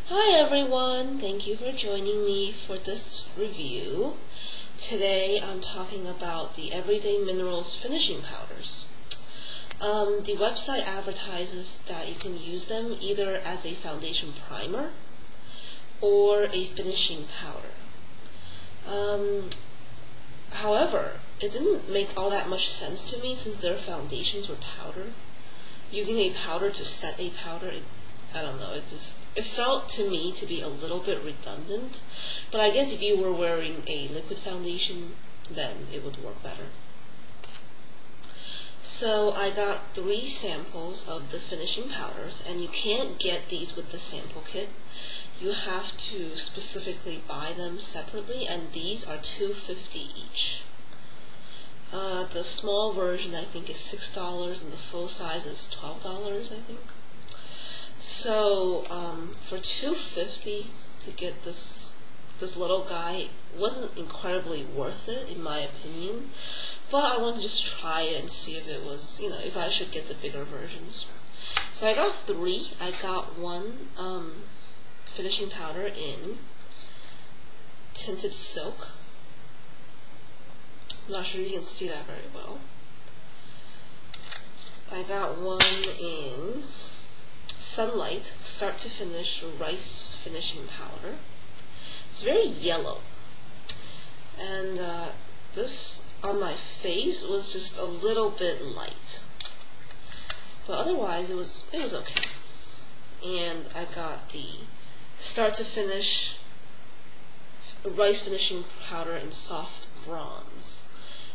Hi everyone, thank you for joining me for this review. Today I'm talking about the Everyday Minerals finishing powders. The website advertises that you can use them either as a foundation primer or a finishing powder. However, it didn't make all that much sense to me since their foundations were powder. Using a powder to set a powder, I don't know, it felt to me to be a little bit redundant, but I guess if you were wearing a liquid foundation, then it would work better. So I got 3 samples of the finishing powders, and you can't get these with the sample kit. You have to specifically buy them separately, and these are $2.50 each. The small version I think is $6, and the full size is $12, I think. So for $2.50 to get this little guy wasn't incredibly worth it in my opinion, but I wanted to just try it and see if it was, if I should get the bigger versions. So I got 3. I got one finishing powder in Tinted Silk. I'm not sure you can see that very well. I got one in Sunlight Start to Finish Rice Finishing Powder. It's very yellow, and this on my face was just a little bit light, but otherwise it was okay. And I got the Start to Finish Rice Finishing Powder in Soft Bronze,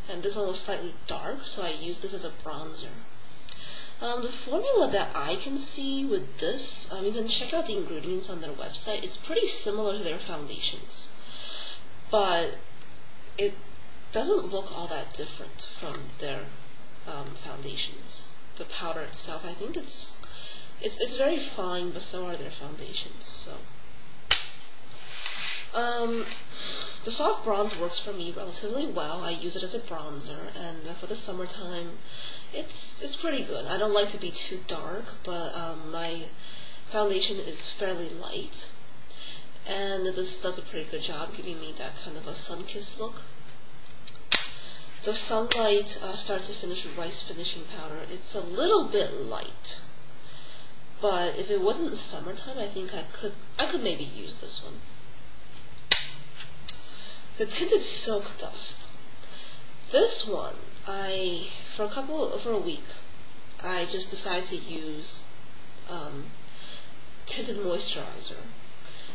and this one was slightly dark, so I used this as a bronzer. The formula that I can see with this, you can check out the ingredients on their website. It's pretty similar to their foundations, but it doesn't look all that different from their foundations. The powder itself, I think it's very fine, but so are their foundations. So the soft bronze works for me relatively well. I use it as a bronzer, and for the summertime, it's pretty good. I don't like to be too dark, but my foundation is fairly light, and this does a pretty good job giving me that kind of a sun-kissed look. The Sunlight Start to Finish Rice Finishing Powder, it's a little bit light, but if it wasn't summertime, I think I could maybe use this one. The Tinted Silk Dust. This one, for a week, I just decided to use tinted moisturizer,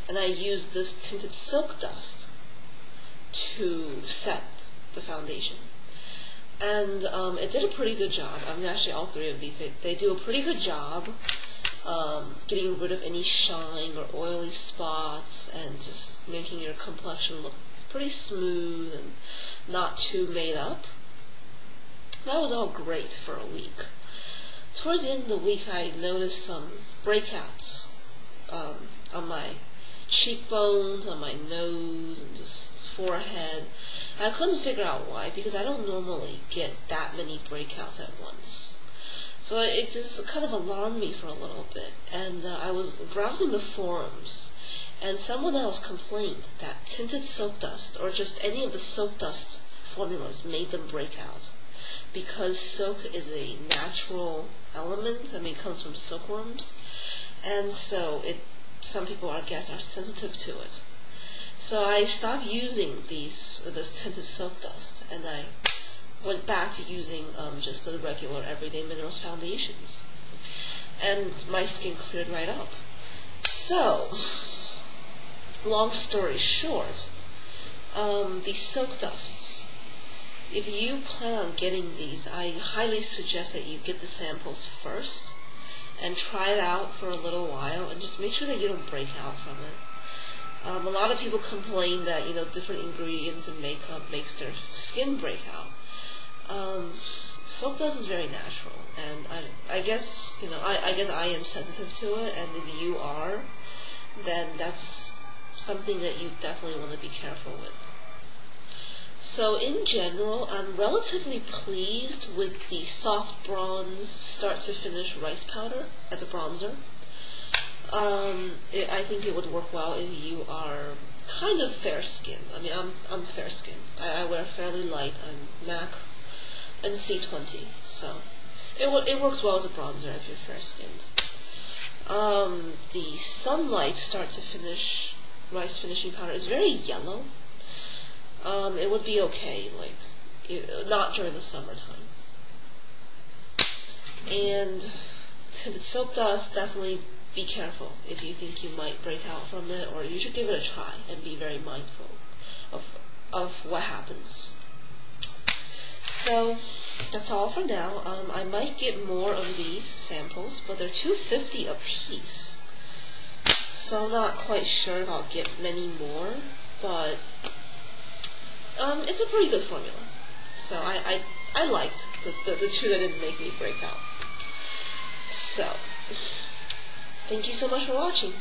and I used this Tinted Silk Dust to set the foundation, and it did a pretty good job. I mean, actually all 3 of these, they do a pretty good job getting rid of any shine or oily spots, and just making your complexion look pretty smooth and not too made up. That was all great for a week. Towards the end of the week, I noticed some breakouts on my cheekbones, on my nose, and just forehead. And I couldn't figure out why, because I don't normally get that many breakouts at once. So it just kind of alarmed me for a little bit. And I was browsing the forums, and someone else complained that tinted silk dust, or just any of the silk dust formulas, made them break out. Because silk is a natural element, I mean, it comes from silkworms, and so some people, I guess, are sensitive to it. So I stopped using this tinted silk dust, and I went back to using just the regular Everyday Minerals foundations, and my skin cleared right up. So, long story short, the silk dusts, if you plan on getting these, I highly suggest that you get the samples first and try it out for a little while, and just make sure that you don't break out from it. A lot of people complain that different ingredients in makeup makes their skin break out. Silk dust is very natural, and I guess I am sensitive to it, and if you are, then that's something that you definitely want to be careful with. So in general, I'm relatively pleased with the Soft Bronze Start to Finish Rice Powder as a bronzer. I think it would work well if you are kind of fair-skinned. I mean, I'm fair-skinned. I wear fairly light. I'm MAC and C20, so it works well as a bronzer if you're fair-skinned. The Sunlight Start to Finish Rice Finishing Powder is very yellow. It would be okay, like not during the summertime. And Tinted Soap Dust, definitely be careful if you think you might break out from it, or you should give it a try and be very mindful of what happens. So that's all for now. I might get more of these samples, but they're $2.50 a piece, so I'm not quite sure if I'll get many more, but it's a pretty good formula. So I liked the two that didn't make me break out. So, thank you so much for watching.